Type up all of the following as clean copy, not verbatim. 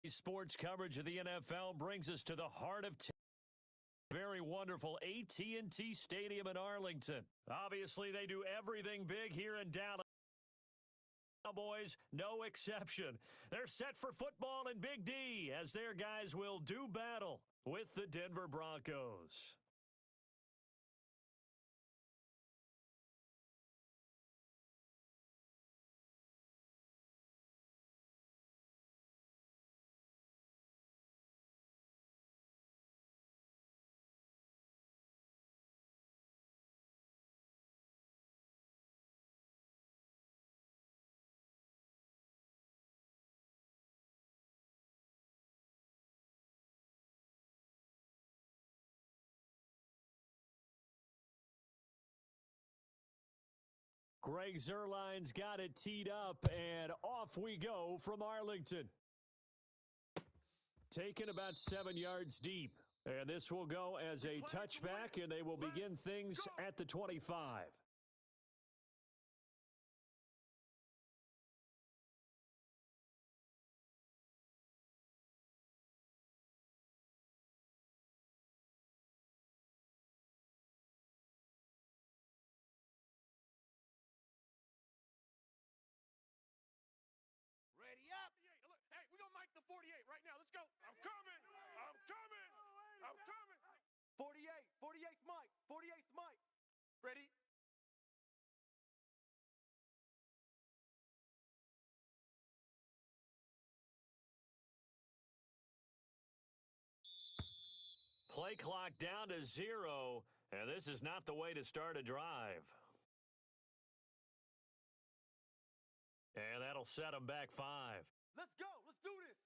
Sports coverage of the NFL brings us to the heart of very wonderful AT&T Stadium in Arlington. Obviously, they do everything big here in Dallas. Cowboys, no exception. They're set for football in Big D as their guys will do battle with the Denver Broncos. Greg Zuerlein's got it teed up, and off we go from Arlington. Taken about 7 yards deep. And this will go as a touchback, and they will begin things at the 25. Ready up. Hey, we're going to mic the 48 right now. Let's go. I'm coming. I'm coming. I'm coming. 48. 48's mic. 48's mic. Ready? Play clock down to 0, and this is not the way to start a drive. And that'll set them back 5. Let's go. Let's do this.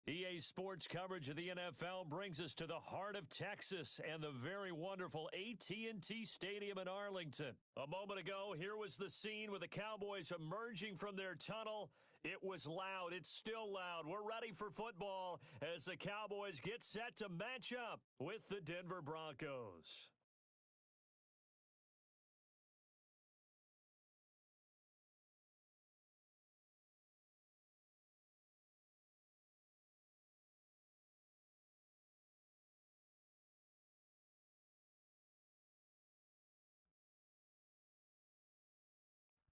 EA Sports coverage of the NFL brings us to the heart of Texas and the very wonderful AT&T Stadium in Arlington. A moment ago, here was the scene with the Cowboys emerging from their tunnel. It was loud. It's still loud. We're ready for football as the Cowboys get set to match up with the Denver Broncos.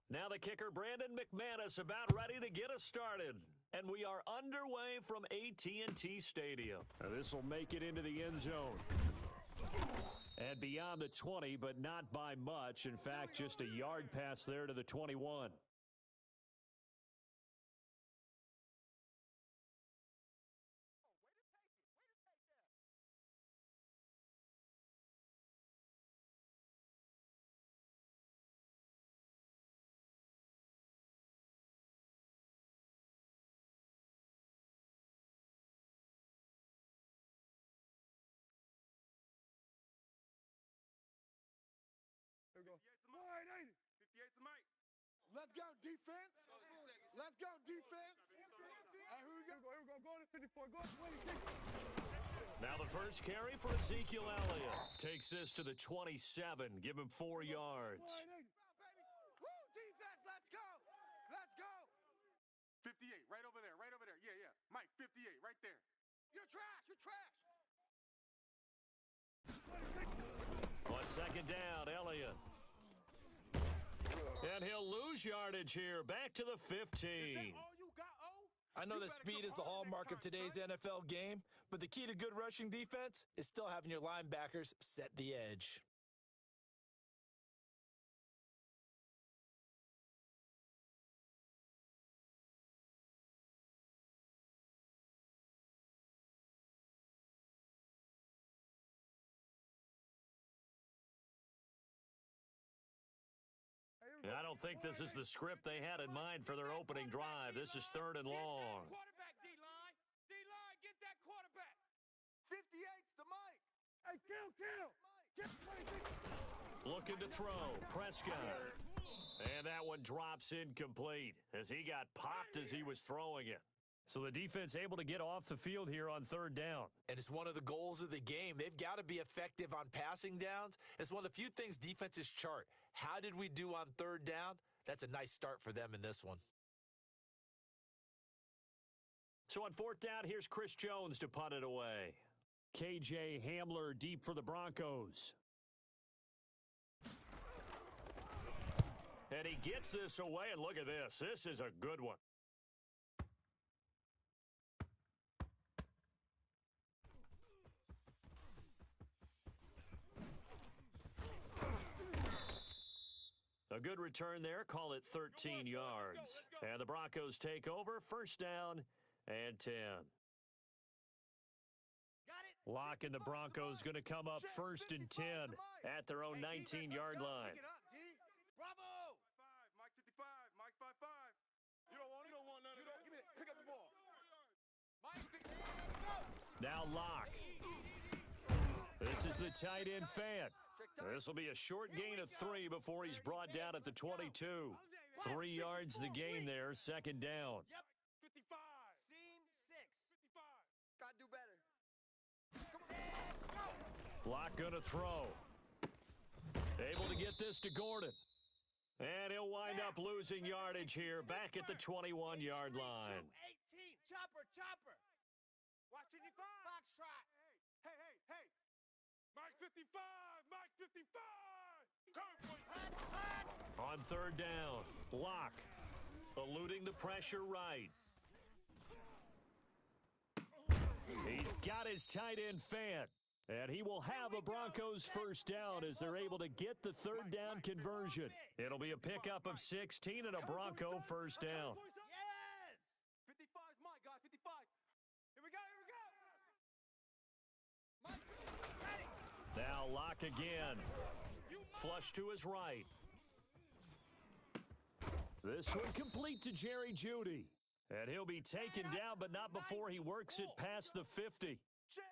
Now the kicker, Brandon McManus, about ready to get us started. And we are underway from AT&T Stadium. Now this will make it into the end zone. And beyond the 20, but not by much. In fact, just a yard pass there to the 21. Here we go. 58 to Mike. Let's go, defense. Let's go, defense. And who we go? Here we go. Go to 54. Go to 26. Now the first carry for Ezekiel Elliott. Takes this to the 27. Give him 4 yards. Woo, defense, let's go. Let's go. 58, right over there, right over there. Yeah. Mike, 58, right there. You're trash. On second down, Elliott. And he'll lose yardage here. Back to the 15. All you got, I know that speed is the hallmark of today's NFL game, but the key to good rushing defense is still having your linebackers set the edge. I don't think this is the script they had in mind for their opening drive. This is 3rd and long. Quarterback, D-line. D-line, get that quarterback. 58's the Mike. Hey, kill. Get 26. Looking to throw. Prescott. And that one drops incomplete as he got popped as he was throwing it. So the defense able to get off the field here on 3rd down. And it's one of the goals of the game. They've got to be effective on passing downs. It's one of the few things defenses chart. How did we do on 3rd down? That's a nice start for them in this one. So on 4th down, here's Chris Jones to punt it away. KJ Hamler deep for the Broncos. And he gets this away, and look at this. This is a good one. A good return there. Call it 13 yards. And the Broncos take over. 1st down and 10. Locke and the Broncos going to come up 1st and 10 at their own 19-yard line. Bravo. Mike 55. Mike 55. You don't want none of that. Give me it. Pick up the ball. Now Locke. This is the tight end Fant. This will be a short gain of 3 before he's brought down at the 22. 3 yards the gain there, 2nd down. Yep. 55. Seam 6. 55. Got to do better. Locke going to throw. Able to get this to Gordon. And he'll wind up losing yardage here back at the 21-yard line. 18. Chopper. Watch 55. Foxtrot. Hey. Mike 55. Mike 55. On 3rd down, Locke eluding the pressure right. He's got his tight end Fant. And he will have a Broncos 1st down as they're able to get the 3rd down conversion. It'll be a pickup of 16 and a Bronco 1st down. Yes! 55's Mike, guys. 55. Here we go. Now Locke again. Flush to his right. This one complete to Jerry Jeudy. And he'll be taken down, but not before he works it past the 50.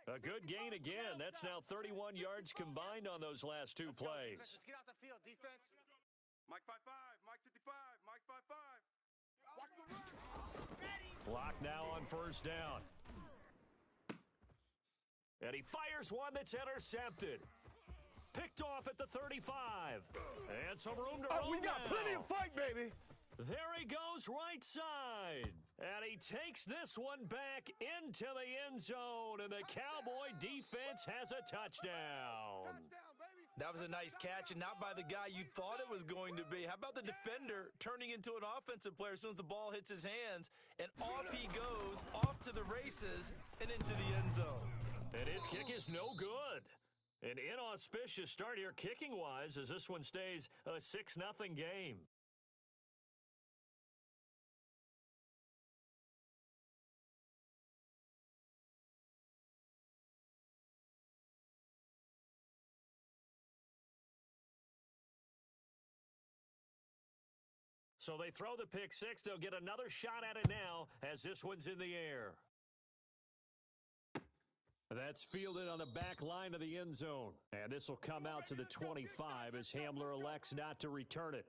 A good gain again. That's now 31 yards combined on those last two plays. Let's get out the field, defense. Mike 5-5, Mike 55, Mike 5-5. Watch the run. Ready. Block now on first down. And he fires one that's intercepted. Picked off at the 35. And some room to roll. We got plenty of fight, baby. There he goes right side. And he takes this one back into the end zone. And the Cowboy defense has a touchdown. That was a nice catch, and not by the guy you thought it was going to be. How about the defender turning into an offensive player as soon as the ball hits his hands? And off he goes, off to the races, and into the end zone. And his kick is no good. An inauspicious start here kicking-wise as this one stays a 6-0 game. So they throw the pick six. They'll get another shot at it now as this one's in the air. That's fielded on the back line of the end zone. And this will come out to the 25 as Hamler elects not to return it.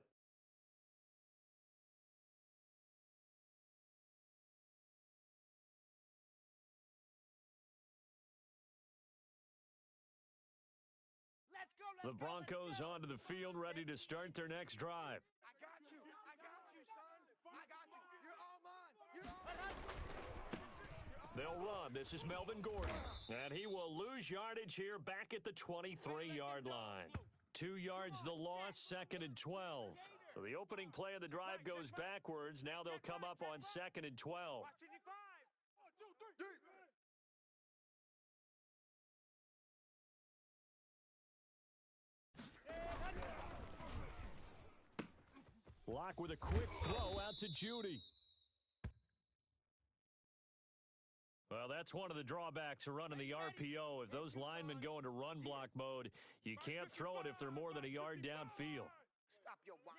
The Broncos onto the field ready to start their next drive. I got you, son. I got you. You're all mine. You're all mine. They'll run. This is Melvin Gordon. And he will lose yardage here back at the 23-yard line. 2 yards the loss, 2nd and 12. So the opening play of the drive goes backwards. Now they'll come up on 2nd and 12. Watch 55. 1, 2, 3. Locke with a quick throw out to Judy. Well, that's one of the drawbacks of running the RPO. If those linemen go into run block mode, you can't throw it if they're more than a yard downfield. Stop your wow.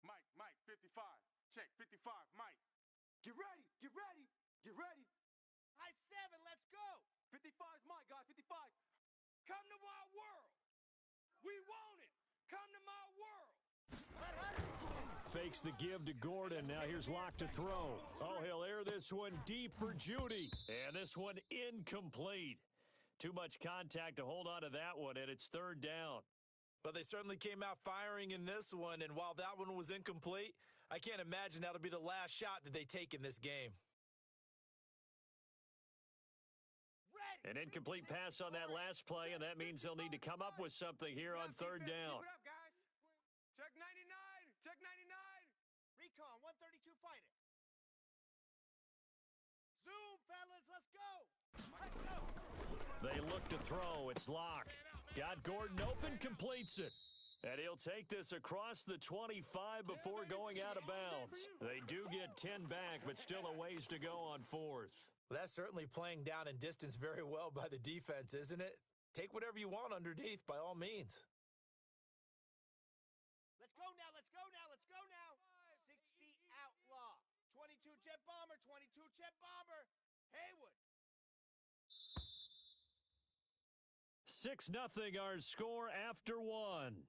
Mike, 55. Check, 55, Mike. Get ready, get ready, get ready. High 7, let's go. 55's Mike, guys, 55. Come to my world. We want it. Come to my world. Fakes the give to Gordon. Now here's Locke to throw. Oh, he'll air this one deep for Judy. And this one incomplete. Too much contact to hold on to that one, and it's 3rd down. Well, they certainly came out firing in this one, and while that one was incomplete, I can't imagine that'll be the last shot that they take in this game. An incomplete pass on that last play, and that means they'll need to come up with something here on 3rd down. Keep it up, guys. Check 99. Check 99. Recon 132 fighter. Zoom, fellas, let's go. Let's go. They look to throw. It's Locke. Got Gordon open, completes it. And he'll take this across the 25 before going out of bounds. They do get 10 back, but still a ways to go on 4th. Well, that's certainly playing down in distance very well by the defense, isn't it? Take whatever you want underneath, by all means. Let's go now, let's go now, let's go now. 60 Outlaw. 22 Jet Bomber, 22 Jet Bomber. Haywood. 6-0 our score after 1.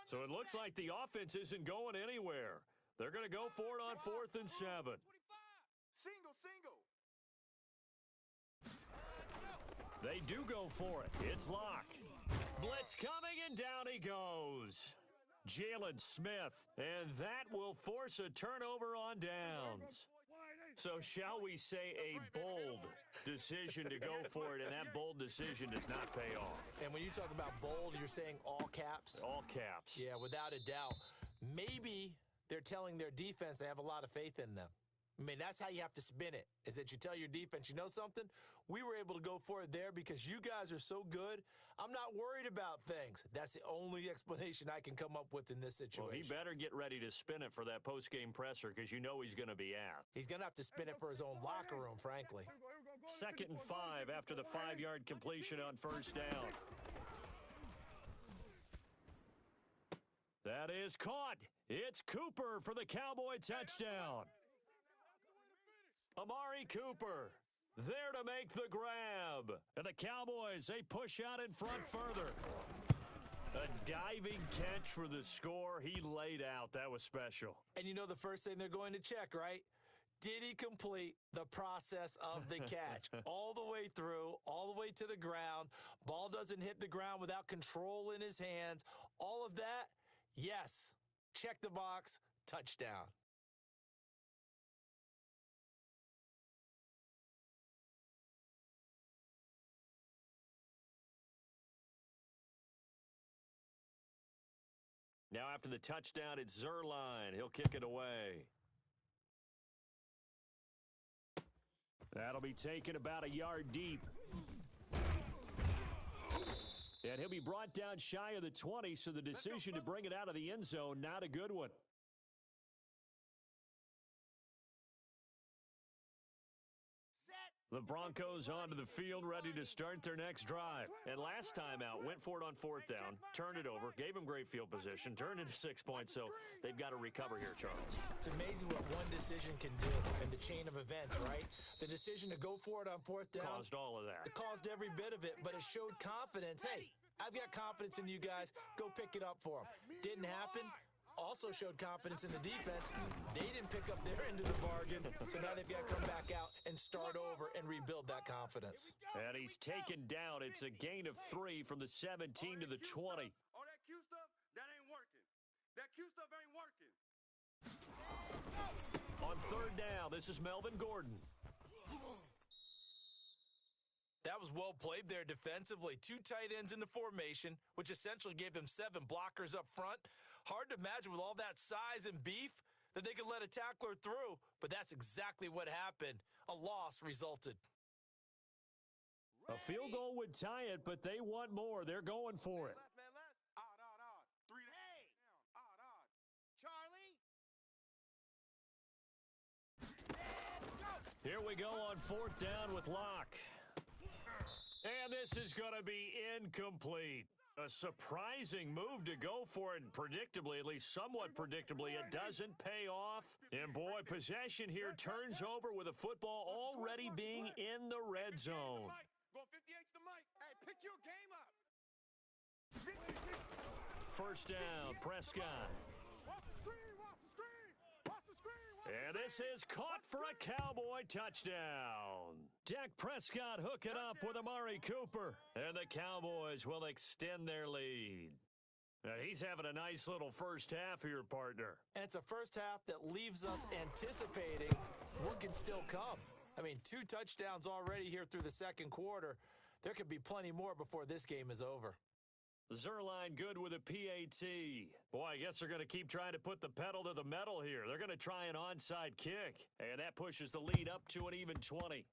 So it looks like the offense isn't going anywhere. They're going to go for it on 4th and 7. Single, single. They do go for it. It's Locke. Blitz coming, and down he goes. Jalen Smith, and that will force a turnover on downs. So shall we say a bold decision to go for it, and that bold decision does not pay off. And when you talk about bold, you're saying all caps? All caps. Yeah, without a doubt. Maybe they're telling their defense they have a lot of faith in them. I mean, that's how you have to spin it, is that you tell your defense, you know something? We were able to go for it there because you guys are so good. I'm not worried about things. That's the only explanation I can come up with in this situation. Well, he better get ready to spin it for that post-game presser because you know he's going to be asked. He's going to have to spin it for his own locker room, frankly. 2nd and 5 after the 5-yard completion on first down. That is caught. It's Cooper for the Cowboy touchdown. Amari Cooper there to make the grab. And the Cowboys, they push out in front further. A diving catch for the score. He laid out. That was special. And you know the first thing they're going to check, right? Did he complete the process of the catch? All the way through, all the way to the ground. Ball doesn't hit the ground without control in his hands. All of that, yes. Check the box, touchdown. Now after the touchdown, it's Zuerlein. He'll kick it away. That'll be taken about a yard deep. And he'll be brought down shy of the 20, so the decision to bring it out of the end zone, not a good one. The Broncos onto the field, ready to start their next drive. And last time out, went for it on 4th down, turned it over, gave him great field position, turned into 6 points, so they've got to recover here, Charles. It's amazing what one decision can do in the chain of events, right? The decision to go for it on 4th down. Caused all of that. It caused every bit of it, but it showed confidence. Hey, I've got confidence in you guys. Go pick it up for them. Didn't happen. Also showed confidence in the defense. They didn't pick up their end of the bargain, so now they've got to come back out and start over and rebuild that confidence. And he's taken down. It's a gain of 3 from the 17 to the 20. Oh, that Q stuff, that ain't working. That Q stuff ain't working. On 3rd down, this is Melvin Gordon. That was well played there defensively. 2 tight ends in the formation, which essentially gave them 7 blockers up front. Hard to imagine with all that size and beef that they could let a tackler through, but that's exactly what happened. A loss resulted. A field goal would tie it, but they want more. They're going for it. Left, man, left. Odd. 3 down. Odd. Charlie. And go. Here we go on 4th down with Locke. And this is going to be incomplete. A surprising move to go for it, and predictably, at least somewhat predictably, it doesn't pay off. And boy, possession here turns over with a football already being in the red zone. Go 58 to Mike. Hey, pick your game up. 1st down, Prescott. Watch the screen. And this is caught for a Cowboy touchdown. Dak Prescott hooking up with Amari Cooper. And the Cowboys will extend their lead. And he's having a nice little first half here, partner. And it's a first half that leaves us anticipating what can still come. I mean, 2 touchdowns already here through the 2nd quarter. There could be plenty more before this game is over. Zuerlein good with a PAT. Boy, I guess they're going to keep trying to put the pedal to the metal here. They're going to try an onside kick. And that pushes the lead up to an even 20.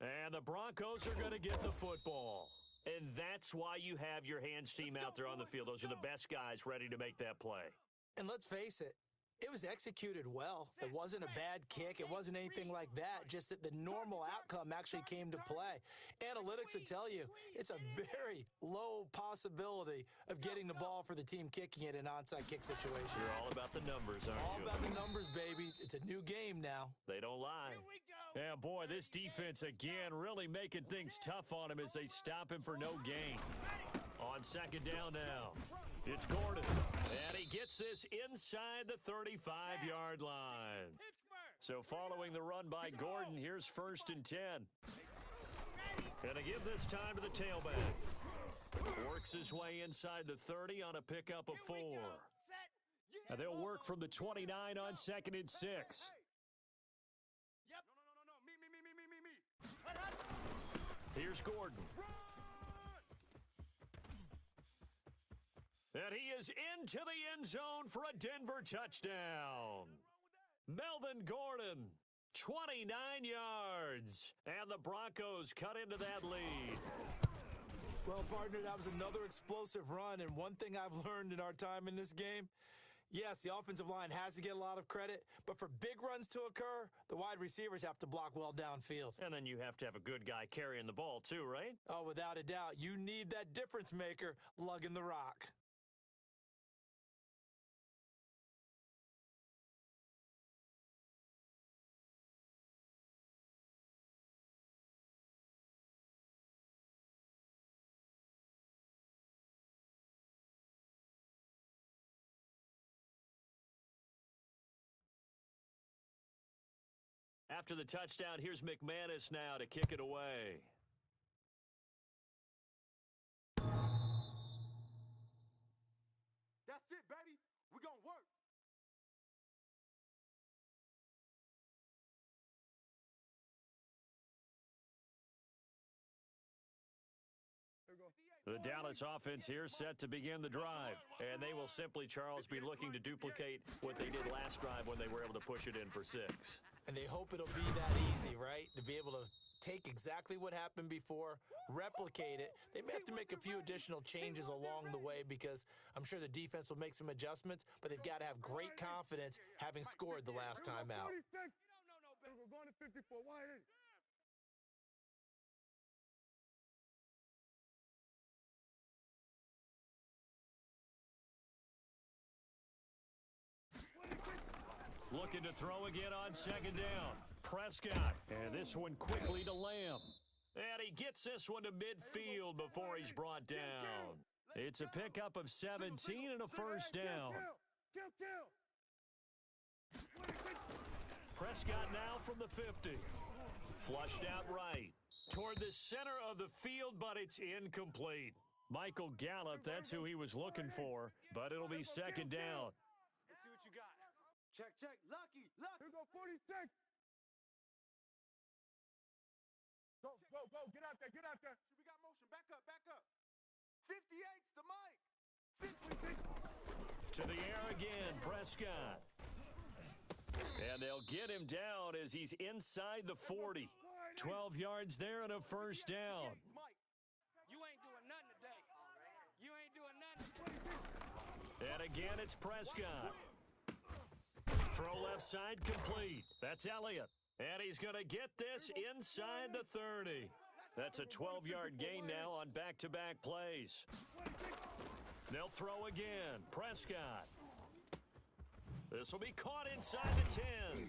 And the Broncos are going to get the football. And that's why you have your hands team out there on the field. Those are the best guys ready to make that play. And let's face it, it was executed well. It wasn't a bad kick. It wasn't anything like that. Just that the normal outcome actually came to play. Analytics would tell you it's a very low possibility of getting the ball for the team kicking it in an onside kick situation. You're all about the numbers, aren't All you? about the numbers, baby. It's a new game now. They don't lie. Yeah, boy, this defense again really making things tough on him as they stop him for no gain. On 2nd down now, it's Gordon. And he gets this inside the 35-yard line. So following the run by Gordon, here's 1st and 10. And to give this time to the tailback. Works his way inside the 30 on a pickup of 4. And they'll work from the 29 on 2nd and 6. Yep. No. Me. Here's Gordon. And he is into the end zone for a Denver touchdown. Melvin Gordon 29 yards. And the Broncos cut into that lead. Well, partner, that was another explosive run, and one thing I've learned in our time in this game, yes, the offensive line has to get a lot of credit, but for big runs to occur, the wide receivers have to block well downfield. And then you have to have a good guy carrying the ball too, right? Oh, without a doubt, you need that difference maker lugging the rock. After the touchdown, here's McManus now to kick it away. That's it, baby. We're going to work. The Dallas offense here set to begin the drive. And they will simply, Charles, be looking to duplicate what they did last drive when they were able to push it in for 6. And they hope it'll be that easy, right? To be able to take exactly what happened before, replicate it. They may have to make a few additional changes along the way because I'm sure the defense will make some adjustments, but they've got to have great confidence having scored the last time out. We're going to 54. Why is it? Looking to throw again on second down. Prescott. And this one quickly to Lamb. And he gets this one to midfield before he's brought down. It's a pickup of 17 and a first down. Prescott now from the 50. Flushed out right. Toward the center of the field, but it's incomplete. Michael Gallup, that's who he was looking for, but it'll be second down. Let's see what you got. Check, check. Lucky. Here go 46. Go. Get out there. We got motion. Back up. 58's the mic. 50. To the air again, Prescott. And they'll get him down as he's inside the 40. 12 yards there and a first down. You ain't doing nothing today. You ain't doing nothing. And again, it's Prescott. Throw left side complete. That's Elliott. And he's going to get this inside the 30. That's a 12-yard gain now on back-to-back plays. They'll throw again. Prescott. This will be caught inside the 10.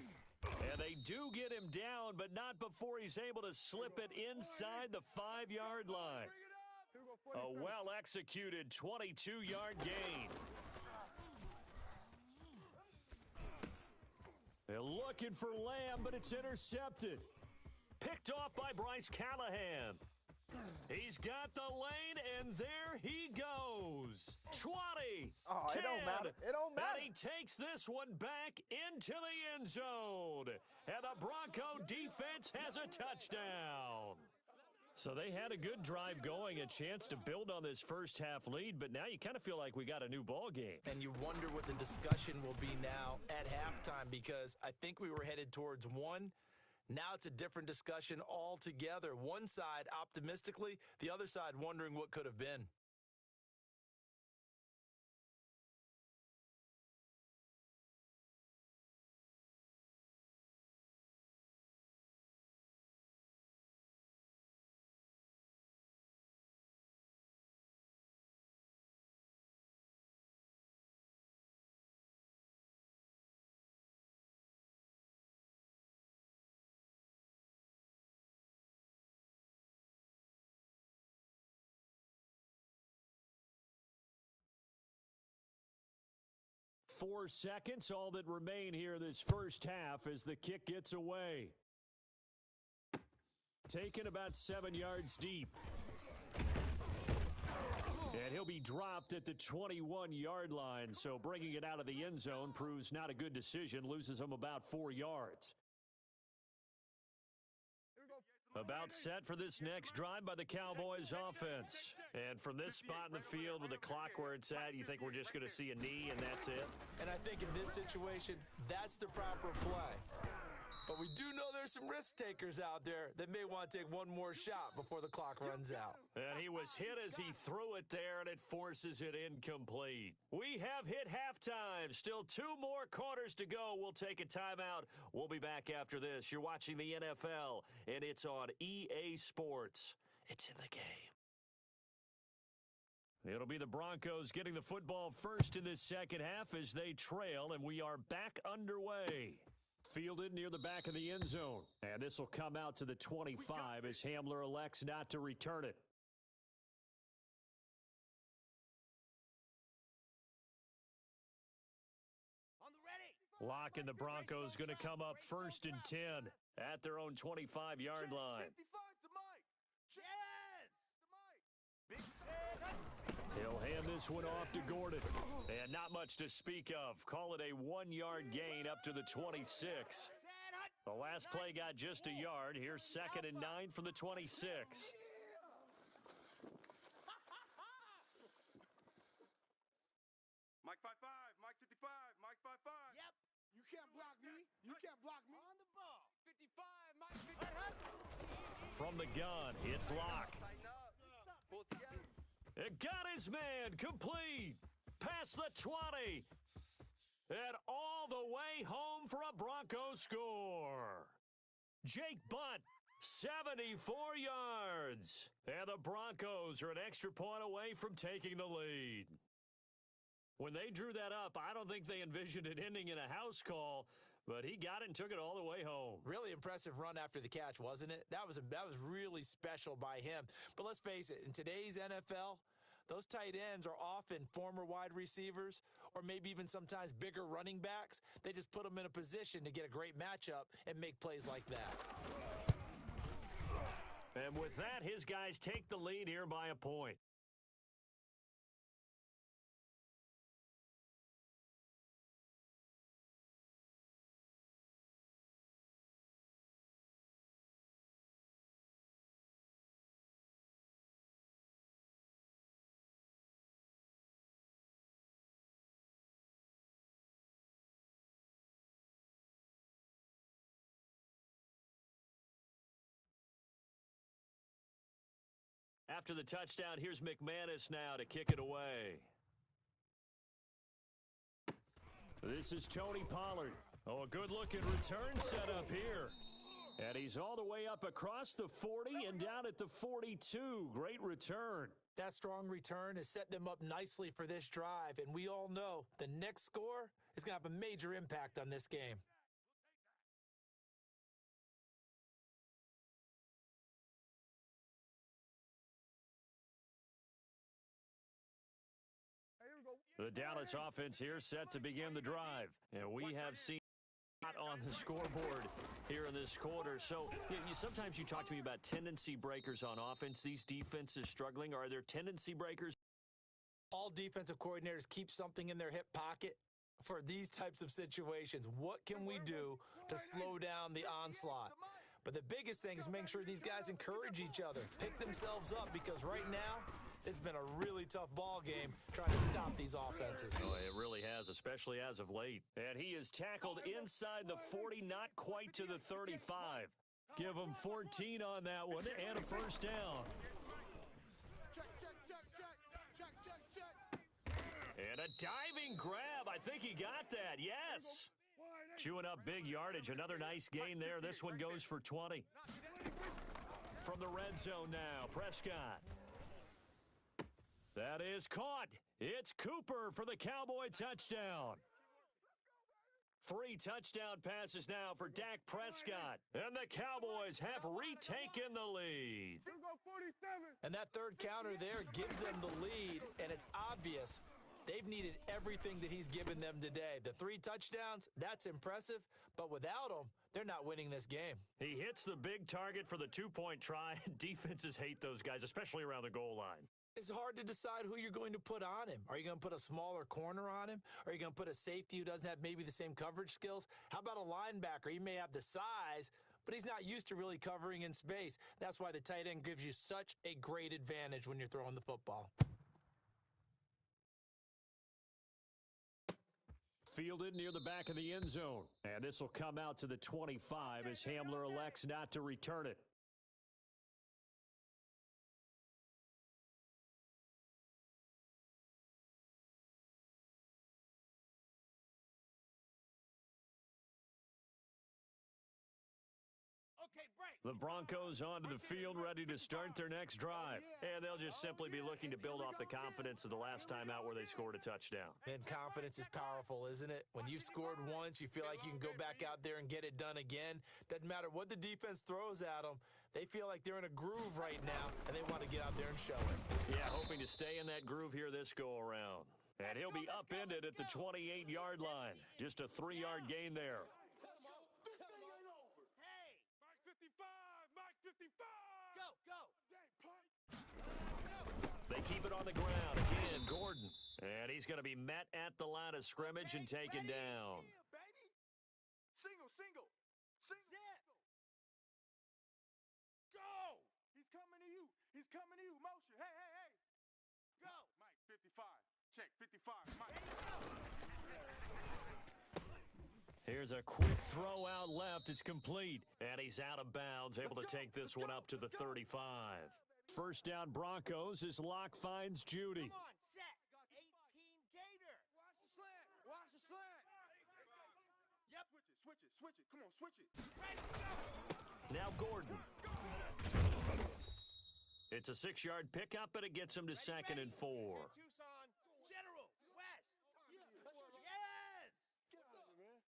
And they do get him down, but not before he's able to slip it inside the 5-yard line. A well-executed 22-yard gain. They're looking for Lamb, but it's intercepted. Picked off by Bryce Callahan. He's got the lane, and there he goes. 20, 10, it don't matter. and he takes this one back into the end zone. And the Bronco defense has a touchdown. So they had a good drive going, a chance to build on this first half lead, but now you kind of feel like we got a new ball game. And you wonder what the discussion will be now at halftime because I think we were headed towards one. Now it's a different discussion altogether. One side optimistically, the other side wondering what could have been. Four seconds, all that remain here this first half as the kick gets away. Taken about 7 yards deep. And he'll be dropped at the 21-yard line, so bringing it out of the end zone proves not a good decision, loses him about 4 yards. About set for this next drive by the Cowboys offense. And from this spot in the field with the clock where it's at, you think we're just going to see a knee and that's it? And I think in this situation, that's the proper play. But we do know there's some risk takers out there that may want to take one more shot before the clock runs out. And he was hit as he threw it there, and it forces it incomplete. We have hit halftime. Still 2 more quarters to go. We'll take a timeout. We'll be back after this. You're watching the NFL, and it's on EA Sports. It's in the game. It'll be the Broncos getting the football first in this second half as they trail, and we are back underway. Fielded near the back of the end zone. And this will come out to the 25 as Hamler elects not to return it. On the ready. Lock and the Broncos going to come up first and 10 at their own 25-yard line. 55 to Mike. Yes. To Mike. Big He'll hand this one off to Gordon. And not much to speak of. Call it a 1-yard gain up to the 26. The last play got just a yard. Here's 2nd and 9 from the 26. Mike 55, Mike 55, Mike 55. Yep. You can't block me. You can't block me. On the ball. 55, Mike 55. From the gun, it's Locke. Tighten up. Pull together. It got his man complete. Past the 20. And all the way home for a Broncos score. Jake Butt, 74 yards. And the Broncos are an extra point away from taking the lead. When they drew that up, I don't think they envisioned it ending in a house call, but he got it and took it all the way home. Really impressive run after the catch, wasn't it? That was really special by him. But let's face it, in today's NFL, those tight ends are often former wide receivers or maybe even sometimes bigger running backs. They just put them in a position to get a great matchup and make plays like that. And with that, his guys take the lead here by a point. After the touchdown, here's McManus now to kick it away. This is Tony Pollard. Oh, a good-looking return set up here. And he's all the way up across the 40 and down at the 42. Great return. That strong return has set them up nicely for this drive, and we all know the next score is going to have a major impact on this game. The Dallas offense here set to begin the drive. And we have seen on the scoreboard here in this quarter. So sometimes you talk to me about tendency breakers on offense. These defenses struggling. Are there tendency breakers? All defensive coordinators keep something in their hip pocket for these types of situations. What can we do to slow down the onslaught? But the biggest thing is making sure these guys encourage each other, pick themselves up, because right now it's been a really tough ball game trying to stop these offenses. Oh, it really has, especially as of late. And he is tackled inside the 40, not quite to the 35. Give him 14 on that one and a first down. And a diving grab. I think he got that. Yes. Chewing up big yardage. Another nice gain there. This one goes for 20. From the red zone now, Prescott. That is caught. It's Cooper for the Cowboy touchdown. 3 touchdown passes now for Dak Prescott. And the Cowboys have retaken the lead. And that third counter there gives them the lead, and it's obvious they've needed everything that he's given them today. The 3 touchdowns, that's impressive, but without them, they're not winning this game. He hits the big target for the 2-point try. Defenses hate those guys, especially around the goal line. It's hard to decide who you're going to put on him. Are you going to put a smaller corner on him? Are you going to put a safety who doesn't have maybe the same coverage skills? How about a linebacker? He may have the size, but he's not used to really covering in space. That's why the tight end gives you such a great advantage when you're throwing the football. Fielded near the back of the end zone. And this will come out to the 25 as Hamler elects not to return it. The Broncos onto the field ready to start their next drive. And they'll just simply be looking to build off the confidence of the last time out where they scored a touchdown. And confidence is powerful, isn't it? When you've scored once, you feel like you can go back out there and get it done again. Doesn't matter what the defense throws at them. They feel like they're in a groove right now, and they want to get out there and show it. Yeah, hoping to stay in that groove here this go-around. And he'll be upended at the 28-yard line. Just a 3-yard gain there. They keep it on the ground. Again, Gordon. And he's going to be met at the line of scrimmage and taken down. Single. Go! He's coming to you. Motion. Hey. Go. Mike, 55. Check, 55. Mike. Here's a quick throw out left. It's complete. And he's out of bounds, able to take this one up to the 35. First down Broncos as Locke finds Judy. Come on, set. 18 Gator. Watch the slant. Yep. Switch it. Come on, switch it. Ready, go. Now Gordon. It's a 6-yard pickup, but it gets him to second and 4. Tucson, General, West. Yes. Get out of it, man.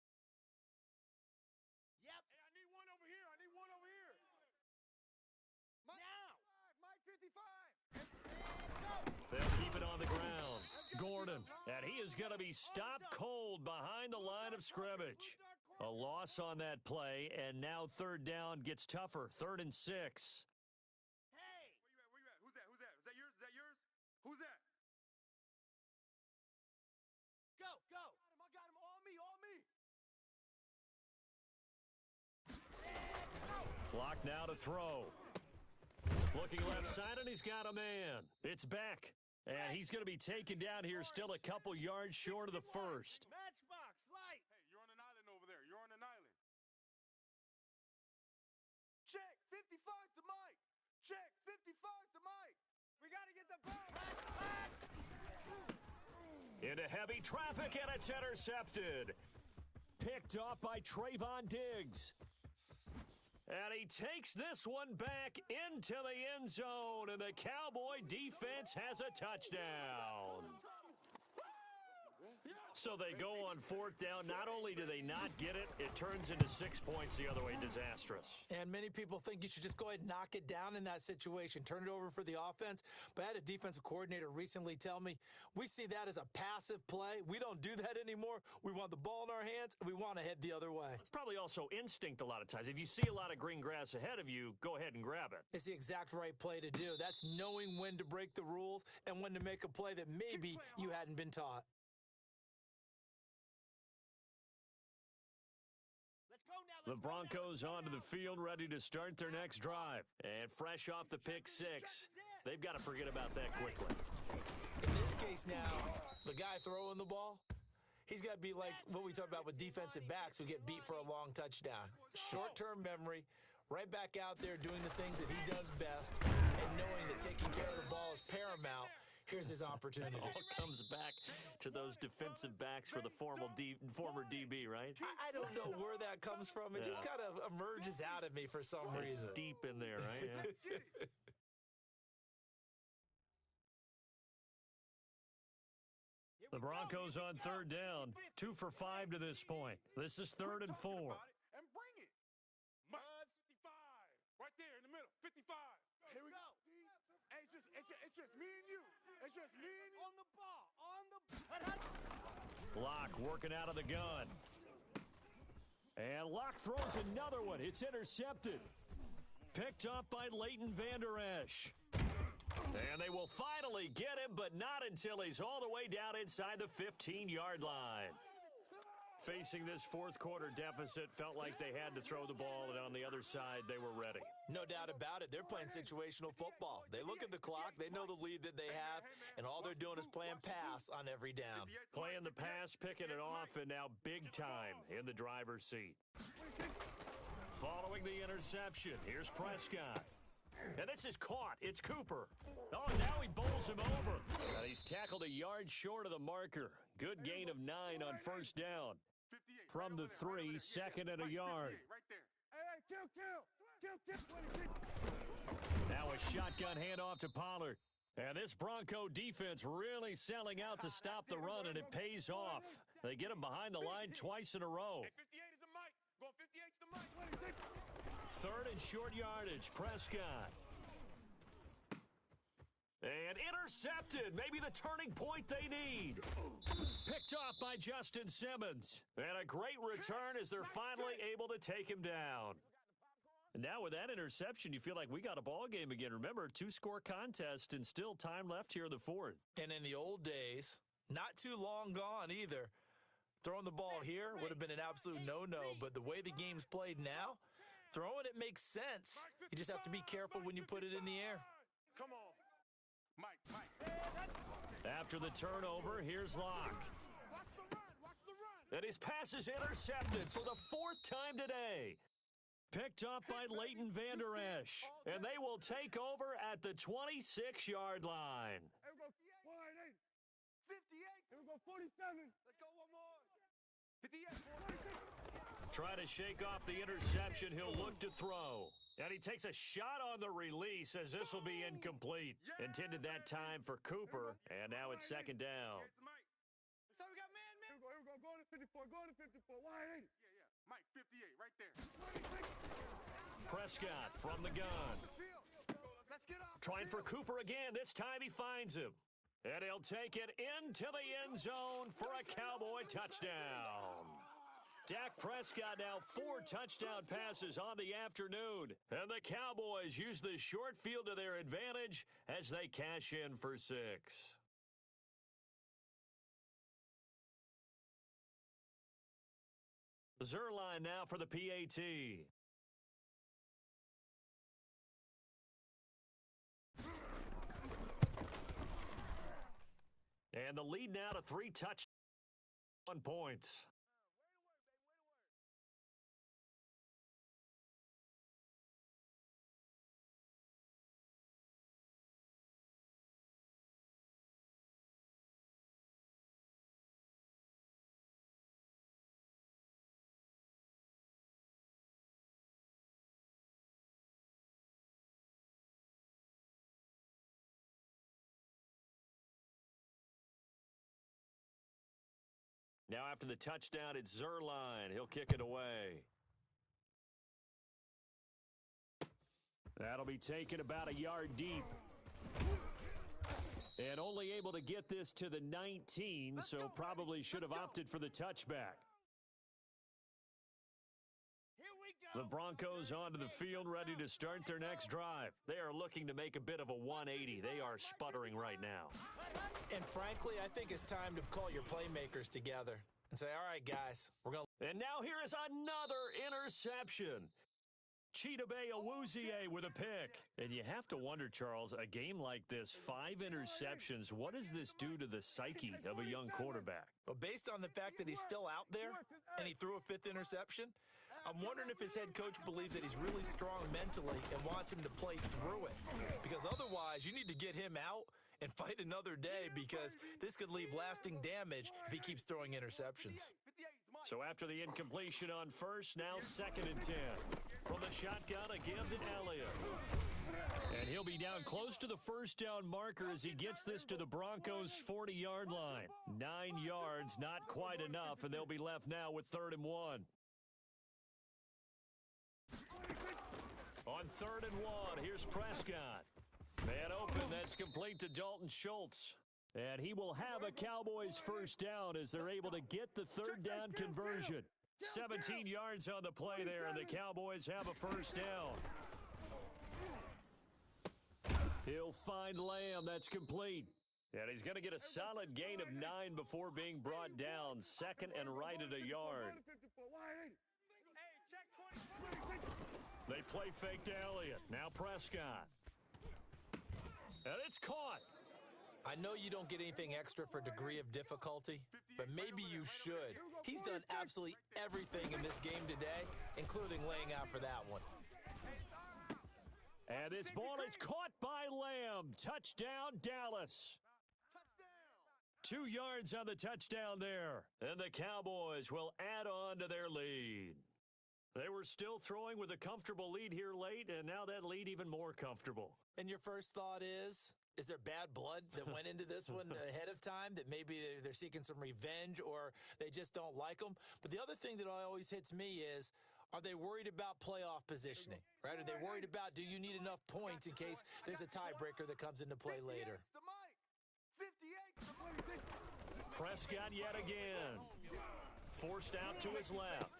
Yep. Hey, I need one over here. Now. Mike 55. They'll keep it on the ground. Gordon, and he is going to be stopped cold behind the line of scrimmage. A loss on that play, and now third down gets tougher. 3rd and 6. Hey. Where you at? Who's that? Is that yours? Who's that? Go. I got him. All me. Clock now to throw. Looking left side, and he's got a man. It's back. And he's going to be taken down here, still a couple yards short of the first. Matchbox, light. Hey, you're on an island over there. Check, 55 to Mike. We got to get the ball. Into heavy traffic, and it's intercepted. Picked off by Trayvon Diggs. And he takes this one back into the end zone, and the Cowboy defense has a touchdown. So they go on 4th down. Not only do they not get it, it turns into 6 points the other way. Disastrous. And many people think you should just go ahead and knock it down in that situation. Turn it over for the offense. But I had a defensive coordinator recently tell me, we see that as a passive play. We don't do that anymore. We want the ball in our hands, and we want to head the other way. It's probably also instinct a lot of times. If you see a lot of green grass ahead of you, go ahead and grab it. It's the exact right play to do. That's knowing when to break the rules and when to make a play that maybe you hadn't been taught. The Broncos onto the field, ready to start their next drive. And fresh off the pick 6, they've got to forget about that quickly. In this case now, the guy throwing the ball, he's got to be like what we talk about with defensive backs who get beat for a long touchdown. Short-term memory, right back out there doing the things that he does best, and knowing that taking care of the ball is paramount. Here's his opportunity. It all comes back to those defensive backs for the former DB, right? I don't know where that comes from. It just kind of emerges out of me for some reason. It's deep in there, right? Yeah. The Broncos on 3rd down, 2 for 5 to this point. This is 3rd and 4. And bring it. 55. Right there in the middle. 55. Here we go. Hey, it's just me and you. On the ball. Locke working out of the gun. And Locke throws another one. It's intercepted. Picked up by Leighton Vander Esch. And they will finally get him, but not until he's all the way down inside the 15-yard line. Facing this fourth quarter deficit, felt like they had to throw the ball, and on the other side, they were ready. No doubt about it. They're playing situational football. They look at the clock. They know the lead that they have, and all they're doing is playing pass on every down. Playing the pass, picking it off, and now big time in the driver's seat. Following the interception, here's Prescott. And this is caught. It's Cooper. Oh, now he bowls him over. And he's tackled a yard short of the marker. Good gain of 9 on first down. From the 3, second and a yard. Now a shotgun handoff to Pollard. And this Bronco defense really selling out to stop the run, and it pays off. They get him behind the line twice in a row. 58 is a Mike. Going 58's the Mike. Third and short yardage, Prescott. And intercepted, maybe the turning point they need. Picked off by Justin Simmons. And a great return as they're finally able to take him down. And now with that interception, you feel like we got a ball game again. Remember, 2-score contest and still time left here in the fourth. And in the old days, not too long gone either, throwing the ball here would have been an absolute no-no. But the way the game's played now, throwing it makes sense. You just have to be careful when you put it in the air. Come on. Mike. After the turnover, here's Locke. Watch the run. And his pass is intercepted for the 4th time today. Picked up by Leighton Vander Esch. And they will take over at the 26-yard line. Here we go. 58. Here we go. 47. Let's go one more. 58. 46. Try to shake off the interception. He'll look to throw. And he takes a shot on the release as this will be incomplete. Intended that time for Cooper. And now it's second down. So we got man. Here we go. Go to 54. Go to 54. Wide 80. Yeah. Mike, 58 right there. 26. Prescott from the gun. Let's get up. Trying for Cooper again. This time he finds him. And he'll take it into the end zone for a Cowboy touchdown. Dak Prescott now 4 touchdown passes on the afternoon. And the Cowboys use the short field to their advantage as they cash in for 6. Zuerlein now for the PAT. And the lead now to 3 touchdowns, 1 points. Now after the touchdown, it's Zuerlein. He'll kick it away. That'll be taken about a yard deep. And only able to get this to the 19, so probably should have opted for the touchback. The Broncos onto the field, ready to start their next drive. They are looking to make a bit of a 180. They are sputtering right now. And frankly, I think it's time to call your playmakers together and say, all right, guys, we're going to... And now here is another interception. Chidobe Awuzie with a pick. And you have to wonder, Charles, a game like this, 5 interceptions, what does this do to the psyche of a young quarterback? Well, based on the fact that he's still out there and he threw a 5th interception, I'm wondering if his head coach believes that he's really strong mentally and wants him to play through it. Because otherwise, you need to get him out and fight another day, because this could leave lasting damage if he keeps throwing interceptions. So after the incompletion on first, now 2nd and 10. From the shotgun, a give to Elliott. And he'll be down close to the first down marker as he gets this to the Broncos' 40-yard line. 9 yards, not quite enough, and they'll be left now with 3rd and 1. On 3rd and 1, here's Prescott. Man open, that's complete to Dalton Schultz. And he will have a Cowboys first down as they're able to get the 3rd down conversion. 17 yards on the play there, and the Cowboys have a first down. He'll find Lamb. That's complete. And he's going to get a solid gain of 9 before being brought down. Second and right at a yard. Hey, check 24. They play fake to Elliott. Now Prescott. And it's caught. I know you don't get anything extra for degree of difficulty, but maybe you should. He's done absolutely everything in this game today, including laying out for that one. And this ball is caught by Lamb. Touchdown, Dallas. 2 yards on the touchdown there. And the Cowboys will add on to their lead. They were still throwing with a comfortable lead here late, and now that lead even more comfortable. And your first thought is there bad blood that went into this one ahead of time, that maybe they're seeking some revenge or they just don't like them? But the other thing that always hits me is, are they worried about playoff positioning, right? Are they worried about, do you need enough points in case there's a tiebreaker that comes into play later? Prescott yet again. Forced out to his left.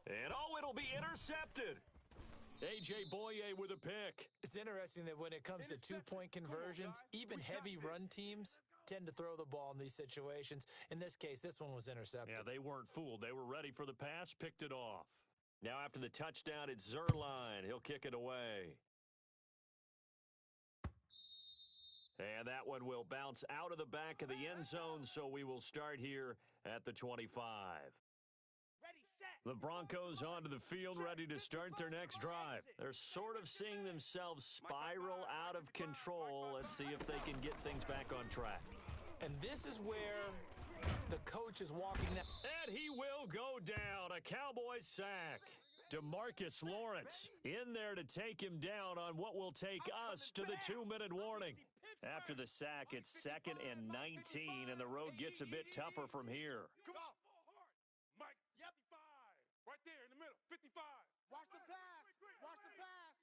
And it'll be intercepted. A.J. Boye with a pick. It's interesting that when it comes to two-point conversions, even heavy run teams tend to throw the ball in these situations. In this case, this one was intercepted. Yeah, they weren't fooled. They were ready for the pass, picked it off. Now after the touchdown, it's Zuerlein. He'll kick it away. And that one will bounce out of the back of the end zone, so we will start here at the 25. The Broncos onto the field, ready to start their next drive. They're sort of seeing themselves spiral out of control. Let's see if they can get things back on track. And this is where the coach is walking now. And he will go down. A Cowboys sack. DeMarcus Lawrence in there to take him down on what will take us to the 2-minute warning. After the sack, it's 2nd and 19, and the road gets a bit tougher from here. Mike, 55. Right there in the middle, 55. Watch the pass. Watch the pass.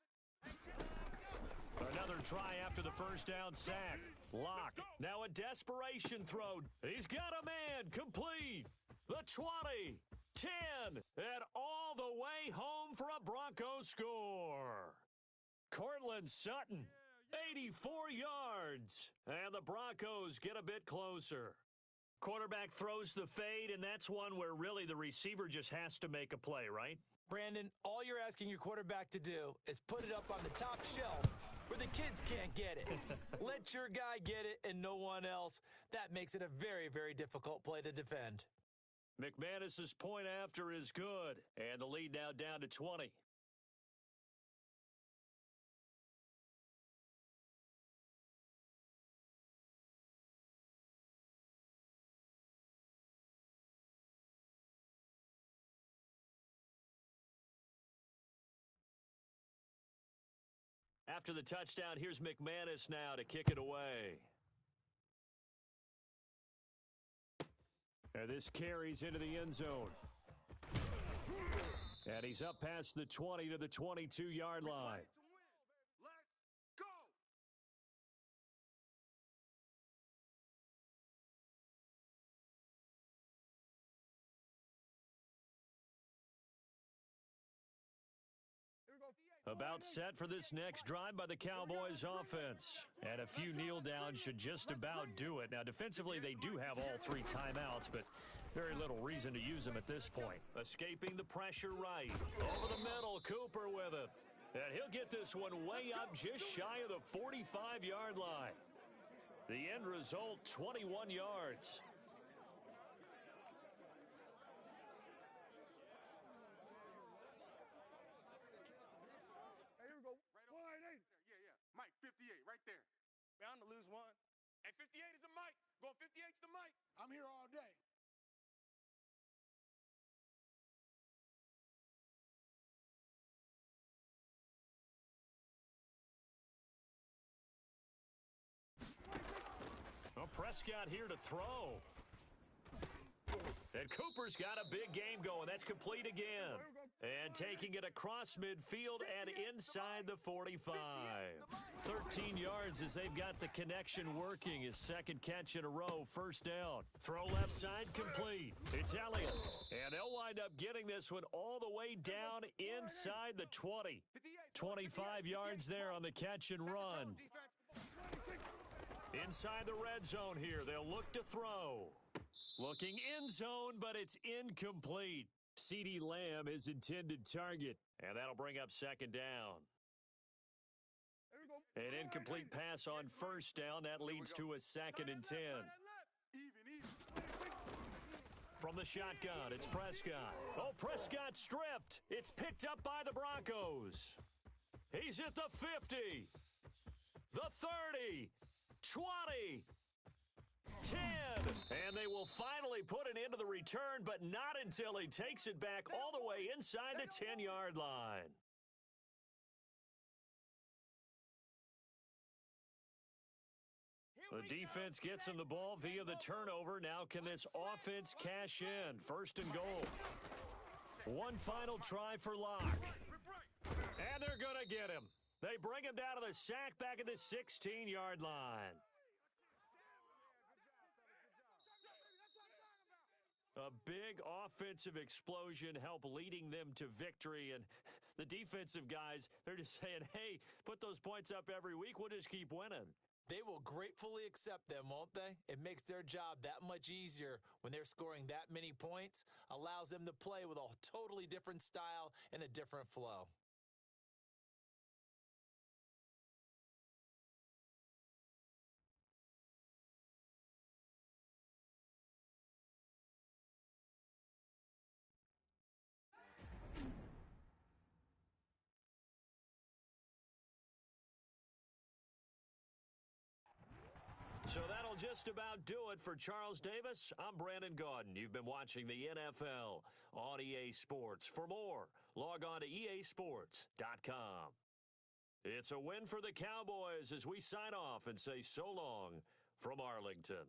Another try after the first down sack. Lock. Now a desperation throw. He's got a man. Complete. The 20. 10. And all the way home for a Broncos score. Cortland Sutton. 84 yards. And the Broncos get a bit closer. Quarterback throws the fade, and that's one where really the receiver just has to make a play, right? Brandon, all you're asking your quarterback to do is put it up on the top shelf where the kids can't get it. Let your guy get it and no one else. That makes it a very, very difficult play to defend. McManus's point after is good, and the lead now down to 20. After the touchdown, here's McManus now to kick it away. And this carries into the end zone. And he's up past the 20 to the 22-yard line. Let's go. About set for this next drive by the Cowboys offense. And a few kneel downs should just about do it. Now, defensively, they do have all 3 timeouts, but very little reason to use them at this point. Escaping the pressure right. Over the middle, Cooper with it. And he'll get this one way up just shy of the 45-yard line. The end result, 21 yards. Mike, 58, right there. Bound to lose one. Hey, 58 is the Mike. Going 58's the Mike. I'm here all day. Well, Prescott here to throw. And Cooper's got a big game going. That's complete again. And taking it across midfield and inside the 45. 13 yards as they've got the connection working. His second catch in a row, first down. Throw left side complete. It's Elliott. And they'll wind up getting this one all the way down inside the 20. 25 yards there on the catch and run. Inside the red zone here, they'll look to throw. Looking end zone, but it's incomplete. CeeDee Lamb is intended target, and that'll bring up second down. An incomplete pass on first down. That leads to a 2nd and 10. From the shotgun, it's Prescott. Oh, Prescott stripped. It's picked up by the Broncos. He's at the 50, the 30, 20, 10. And they will finally put an end to the return, but not until he takes it back all the way inside the 10-yard line. The defense gets him the ball via the turnover. Now can this offense cash in? 1st and goal. One final try for Locke. And they're going to get him. They bring him down to the sack back at the 16-yard line. A big offensive explosion helped leading them to victory. And the defensive guys, they're just saying, hey, put those points up every week. We'll just keep winning. They will gratefully accept them, won't they? It makes their job that much easier when they're scoring that many points, allows them to play with a totally different style and a different flow. So that'll just about do it for Charles Davis. I'm Brandon Gaudin. You've been watching the NFL on EA Sports. For more, log on to easports.com. It's a win for the Cowboys as we sign off and say so long from Arlington.